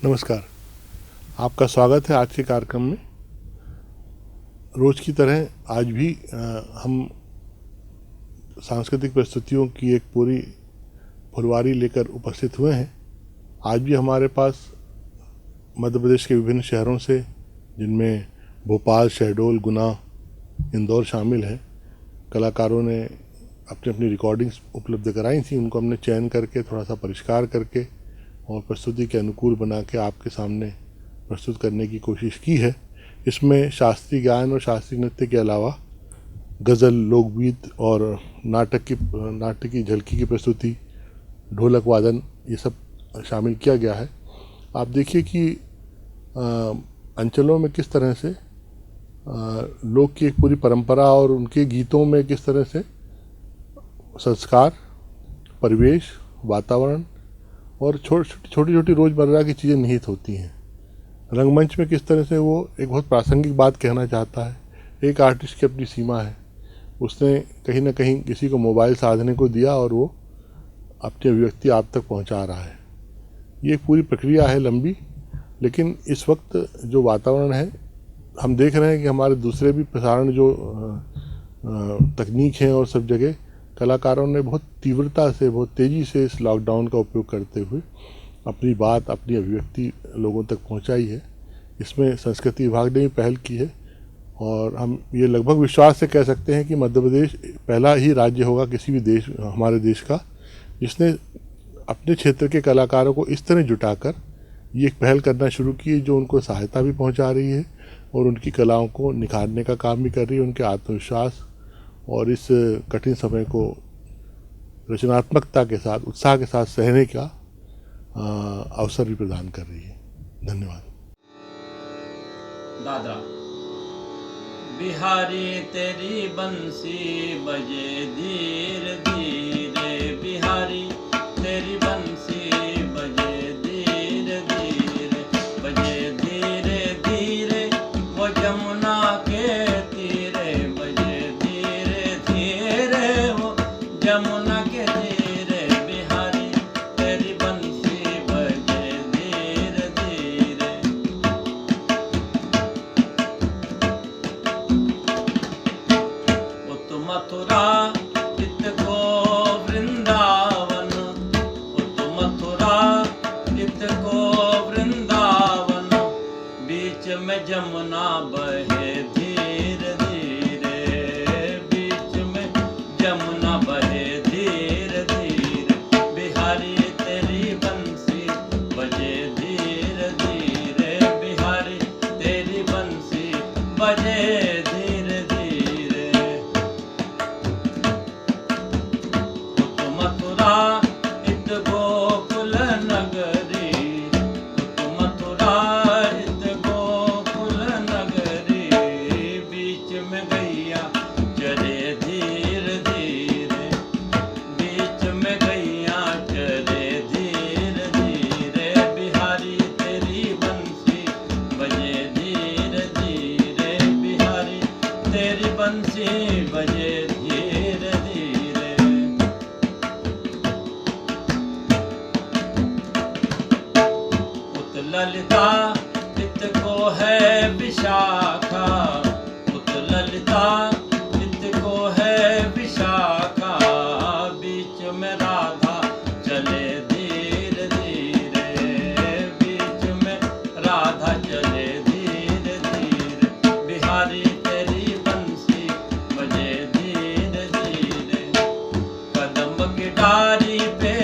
नमस्कार, आपका स्वागत है आज के कार्यक्रम में। रोज़ की तरह आज भी हम सांस्कृतिक प्रस्तुतियों की एक पूरी फुलवारी लेकर उपस्थित हुए हैं। आज भी हमारे पास मध्य प्रदेश के विभिन्न शहरों से, जिनमें भोपाल, शहडोल, गुना, इंदौर शामिल हैं, कलाकारों ने अपनी अपनी रिकॉर्डिंग्स उपलब्ध कराई थी। उनको हमने चयन करके, थोड़ा सा परिष्कार करके और प्रस्तुति के अनुकूल बना के आपके सामने प्रस्तुत करने की कोशिश की है। इसमें शास्त्रीय गायन और शास्त्रीय नृत्य के अलावा गज़ल, लोकगीत और नाटक की झलकी की प्रस्तुति, ढोलक वादन, ये सब शामिल किया गया है। आप देखिए कि अंचलों में किस तरह से लोक की एक पूरी परंपरा और उनके गीतों में किस तरह से संस्कार, परिवेश, वातावरण और छोटी छोटी रोज़मर्रा की चीज़ें निहित होती हैं। रंगमंच में किस तरह से वो एक बहुत प्रासंगिक बात कहना चाहता है। एक आर्टिस्ट की अपनी सीमा है, उसने कहीं ना कहीं किसी को मोबाइल साधने को दिया और वो अपनी अभिव्यक्ति आप तक पहुंचा रहा है। ये एक पूरी प्रक्रिया है लंबी, लेकिन इस वक्त जो वातावरण है, हम देख रहे हैं कि हमारे दूसरे भी प्रसारण जो तकनीक हैं और सब जगह कलाकारों ने बहुत तीव्रता से, बहुत तेज़ी से इस लॉकडाउन का उपयोग करते हुए अपनी बात, अपनी अभिव्यक्ति लोगों तक पहुंचाई है। इसमें संस्कृति विभाग ने भी पहल की है और हम ये लगभग विश्वास से कह सकते हैं कि मध्य प्रदेश पहला ही राज्य होगा किसी भी देश, हमारे देश का, जिसने अपने क्षेत्र के कलाकारों को इस तरह जुटाकर ये एक पहल करना शुरू की है जो उनको सहायता भी पहुँचा रही है और उनकी कलाओं को निखारने का काम भी कर रही है। उनके आत्मविश्वास और इस कठिन समय को रचनात्मकता के साथ, उत्साह के साथ सहने का अवसर भी प्रदान कर रही है। धन्यवाद। दादरा। बिहारी तेरी बंसी बजे धीरे धीरे, बिहारी तेरी बंसी बजे धीरे धीरे, बजे धीरे धीरे वो जमुना के तीरे, बजे धीरे धीरे वो जमुना के तीरे, बिहारी तेरी बंसी बजे धीरे धीरे। उत मथुरा इत को वृंदावन, उत मथुरा इत को वृंदावन, बीच में जमुना बहे धीरे धीरे, बीच में जमुना बहे धीरे धीरे, बिहारी तेरी बंसी बजे धीरे धीरे, बिहारी तेरी बंसी बजे धीरे धीरे। उत मथुरा इत गोकुल नगरी, उत मथुरा इत गोकुल नगरी, बीच में गैया चरे धीरे धीरे, बीच में गैया चरे धीरे धीरे, बिहारी तेरी बंसी बजे धीरे धीरे, बिहारी तेरी बंसी बजे धीरे धीरे। उत ललिता इत को है विशाखा, उत ललिता इत को है विशाखा, बीच में राधा चले धीरे धीरे, बीच में राधा चले धीरे धीरे, बिहारी तेरी बंसी बजे धीरे धीरे। कदम की डारी पे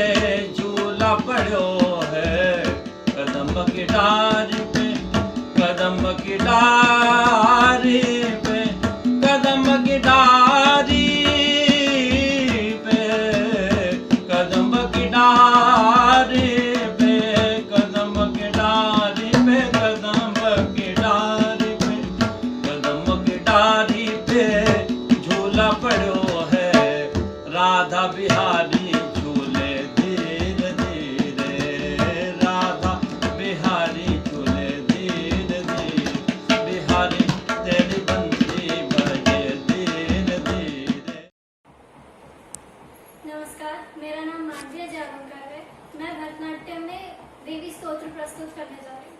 झूला पड़ो है, कदम की डारी पे, कदम की डारी पे, कदम की डारी पे, कदम की डारी पे, कदम की डारी पे, कदम की डारी पे, कदम की डारी पे झूला पड़ो है, राधा बिहारी झूले धीरे धीरे, राधा बिहारी झूले धीरे धीरे, बिहारी तेरी बंसी बजे धीरे धीरे। नमस्कार, मेरा नाम माध्या जागोकर है। मैं भरतनाट्यम में देवी स्तोत्र प्रस्तुत करने जा रही हूँ।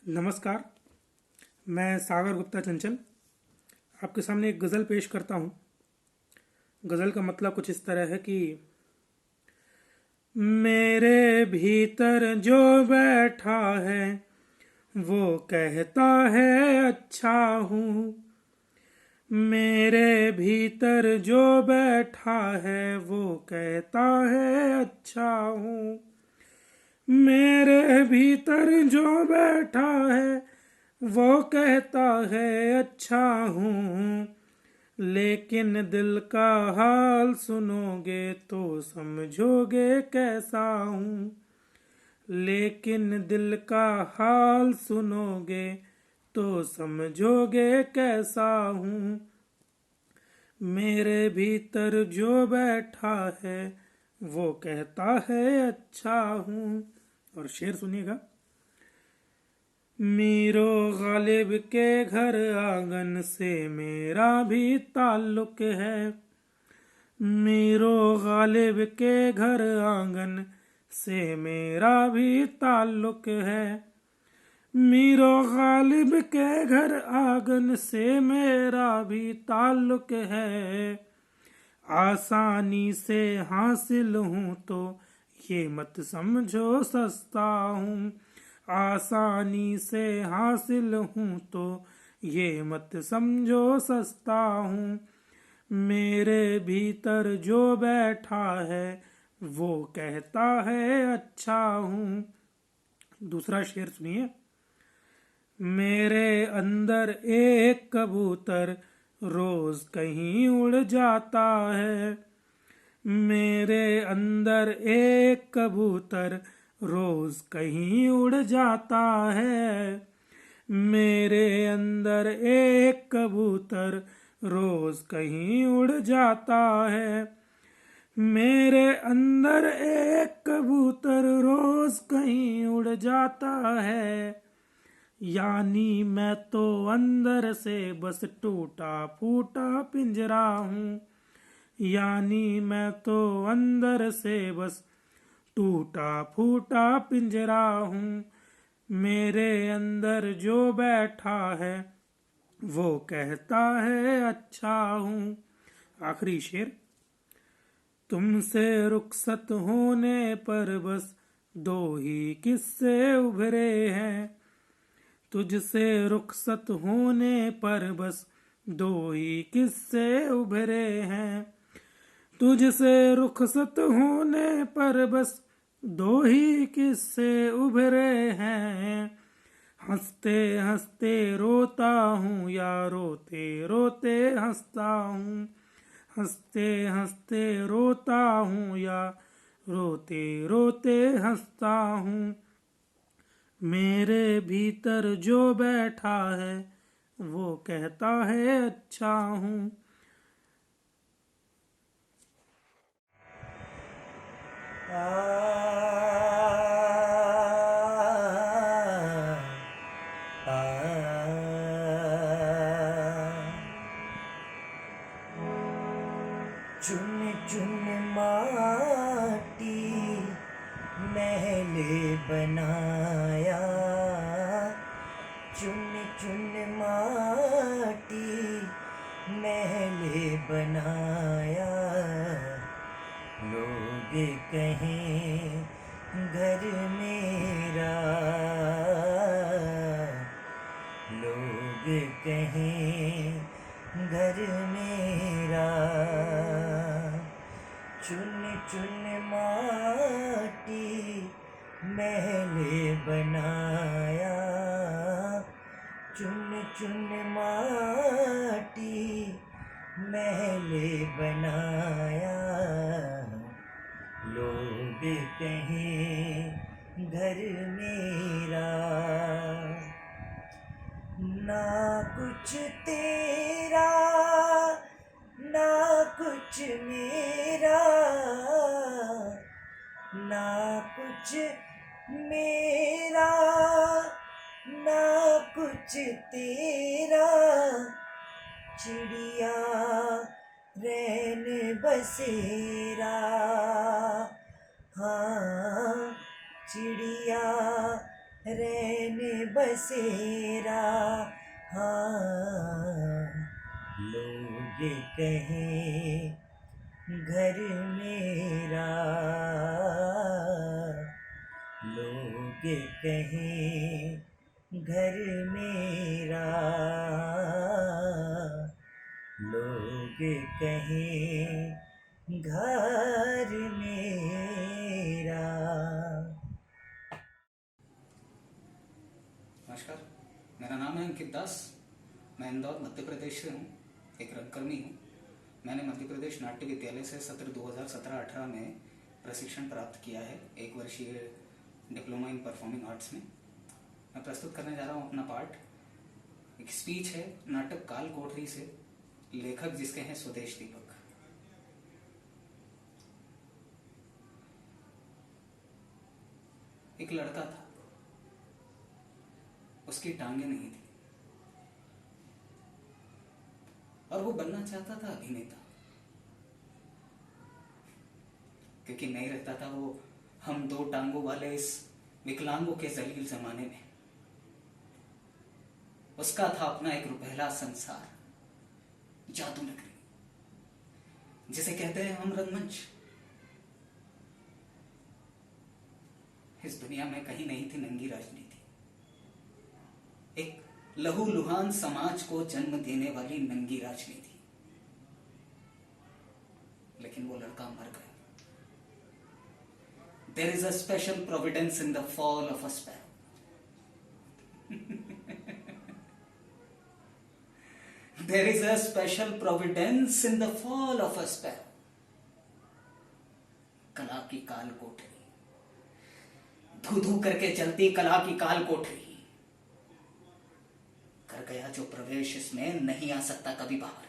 नमस्कार, मैं सागर गुप्ता चंचल आपके सामने एक गज़ल पेश करता हूँ। गज़ल का मतलब कुछ इस तरह है कि मेरे भीतर जो बैठा है वो कहता है अच्छा हूँ, मेरे भीतर जो बैठा है वो कहता है अच्छा हूँ। मेरे भीतर जो बैठा है वो कहता है अच्छा हूँ। लेकिन दिल का हाल सुनोगे तो समझोगे कैसा हूँ। लेकिन दिल का हाल सुनोगे तो समझोगे कैसा हूँ। मेरे भीतर जो बैठा है वो कहता है अच्छा हूँ। और शेर सुनिएगा। मीरो गालिब के घर आंगन से मेरा भी ताल्लुक है। मीरो गालिब के घर आंगन से मेरा भी ताल्लुक है। मीरो गालिब के घर आंगन से मेरा भी ताल्लुक है। आसानी से हासिल हूँ तो ये मत समझो सस्ता हूँ। आसानी से हासिल हूँ तो ये मत समझो सस्ता हूँ। मेरे भीतर जो बैठा है वो कहता है अच्छा हूँ। दूसरा शेर सुनिए। मेरे अंदर एक कबूतर रोज कहीं उड़ जाता है। मेरे अंदर एक कबूतर रोज कहीं उड़ जाता है। मेरे अंदर एक कबूतर रोज कहीं उड़ जाता है। मेरे अंदर एक कबूतर रोज कहीं उड़ जाता है। यानी मैं तो अंदर से बस टूटा फूटा पिंजरा हूँ। यानी मैं तो अंदर से बस टूटा फूटा पिंजरा हूँ। मेरे अंदर जो बैठा है वो कहता है अच्छा हूँ। आखिरी शेर। तुमसे रुखसत होने पर बस दो ही किस्से उभरे हैं। तुझसे रुखसत होने पर बस दो ही किस्से उभरे हैं। तुझसे रुखसत होने पर बस दो ही किस्से उभरे हैं। हंसते हंसते रोता हूँ या रोते रोते हंसता हूँ। हंसते हंसते रोता हूँ या रोते रोते हंसता हूँ। मेरे भीतर जो बैठा है वो कहता है अच्छा हूँ। चुन चुन माटी महल बनाया। चुन चुन माटी महल बनाया। लोग कहें घर मेरा। लोग कहें घर मेरा। चुन चुन माटी महल बनाया। चुन चुन माटी महल बनाया। लोग कहें घर मेरा। ना कुछ तेरा ना कुछ मेरा। ना कुछ मेरा ना कुछ तेरा। चिड़िया रैन बसेरा। हाँ चिड़िया रैन बसेरा। हाँ लोग कहें घर मेरा। लोग कहें घर मेरा। लोग कहें घर मेरा। नमस्कार, मेरा नाम है अंकित दास। मैं इंदौर मध्य प्रदेश से हूँ, एक रंगकर्मी हूँ। मैंने मध्य प्रदेश नाट्य विद्यालय से सत्र 2017-18 में प्रशिक्षण प्राप्त किया है, 1 वर्षीय डिप्लोमा इन परफॉर्मिंग आर्ट्स में। मैं प्रस्तुत करने जा रहा हूँ अपना पार्ट। एक स्पीच है नाटक काल कोठरी से, लेखक जिसके हैं स्वदेश दीपक। एक लड़का था, उसकी टांगे नहीं थी और वो बनना चाहता था अभिनेता, क्योंकि नहीं रहता था वो हम 2 टांगों वाले इस विकलांगों के जलील जमाने में। उसका था अपना एक रुपहला संसार, जादू नगरी, जिसे कहते हैं हम रंगमंच। इस दुनिया में कहीं नहीं थी नंगी राजनीति। एक लहूलुहान समाज को जन्म देने वाली नंगी राजनीति। लेकिन वो लड़का मर गया। There is a special providence in the fall of a sparrow. There is a special providence in the fall of a sparrow. कला की काल कोठरी, धू धू करके चलती कला की काल कोठरी। कर गया जो प्रवेश इसमें नहीं आ सकता कभी बाहर।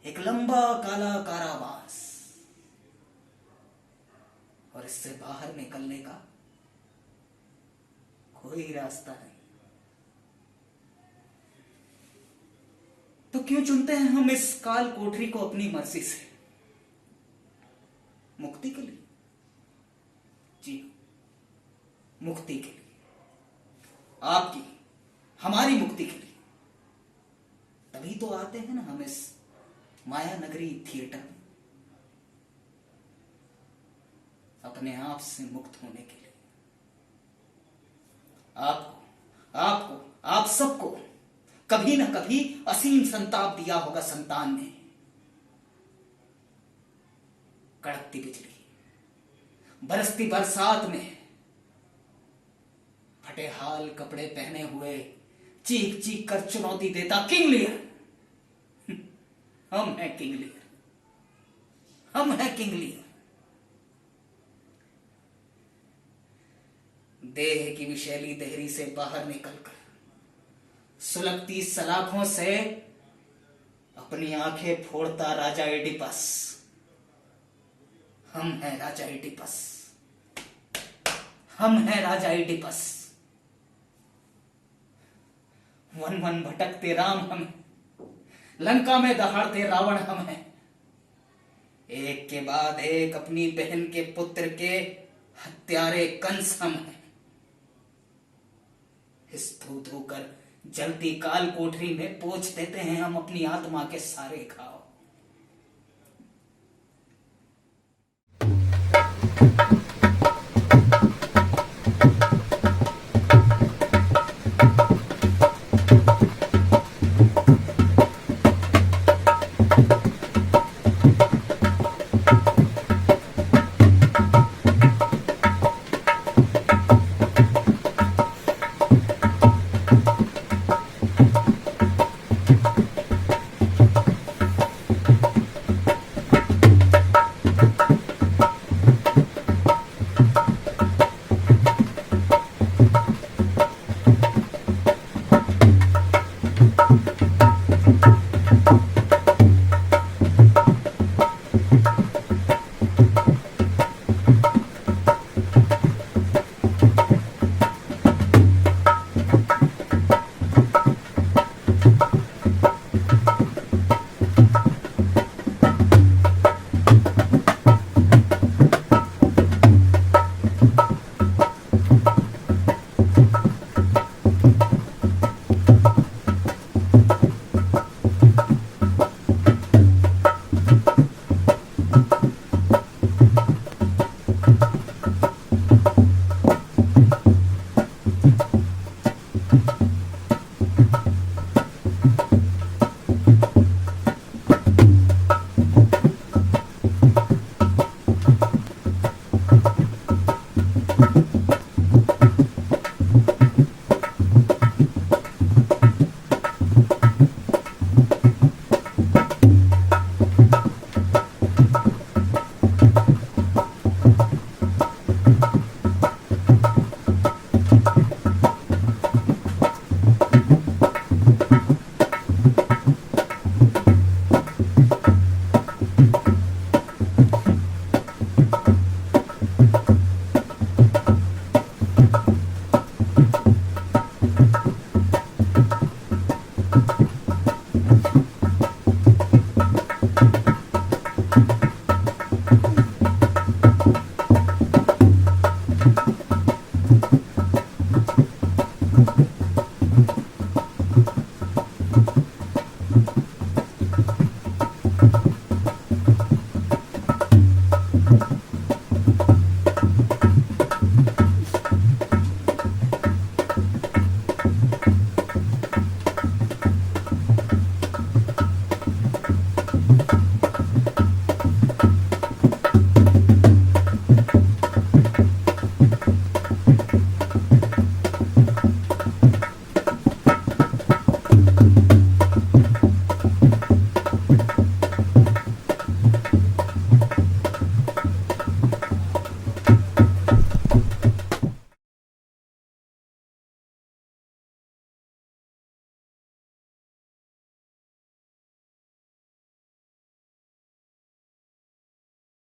एक लंबा काला कारावास, और इससे बाहर निकलने का कोई रास्ता नहीं। तो क्यों चुनते हैं हम इस काल कोठरी को अपनी मर्जी से? मुक्ति के लिए? जी, मुक्ति के लिए, आपकी हमारी मुक्ति के लिए। तभी तो आते हैं ना हम इस माया नगरी थिएटर में, अपने आप से मुक्त होने के लिए। आप सबको कभी ना कभी असीम संताप दिया होगा संतान ने। कड़कती बिजली, बरसती बरसात में फटे हाल कपड़े पहने हुए चीख चीख कर चुनौती देता किंग लियर। हम हैं किंग लियर, हम हैं किंग लियर। देह की विशैली देहरी से बाहर निकलकर सुलगती सलाखों से अपनी आंखें फोड़ता राजा एडिपस। हम हैं राजा एडिपस, हम हैं राजा एडिपस। वन वन भटकते राम हम हैं, लंका में दहाड़ते रावण हम हैं। एक के बाद एक अपनी बहन के पुत्र के हत्यारे कंस हम हैं। इस धू धू कर जलती काल कोठरी में पोंछ देते हैं हम अपनी आत्मा के सारे घाव।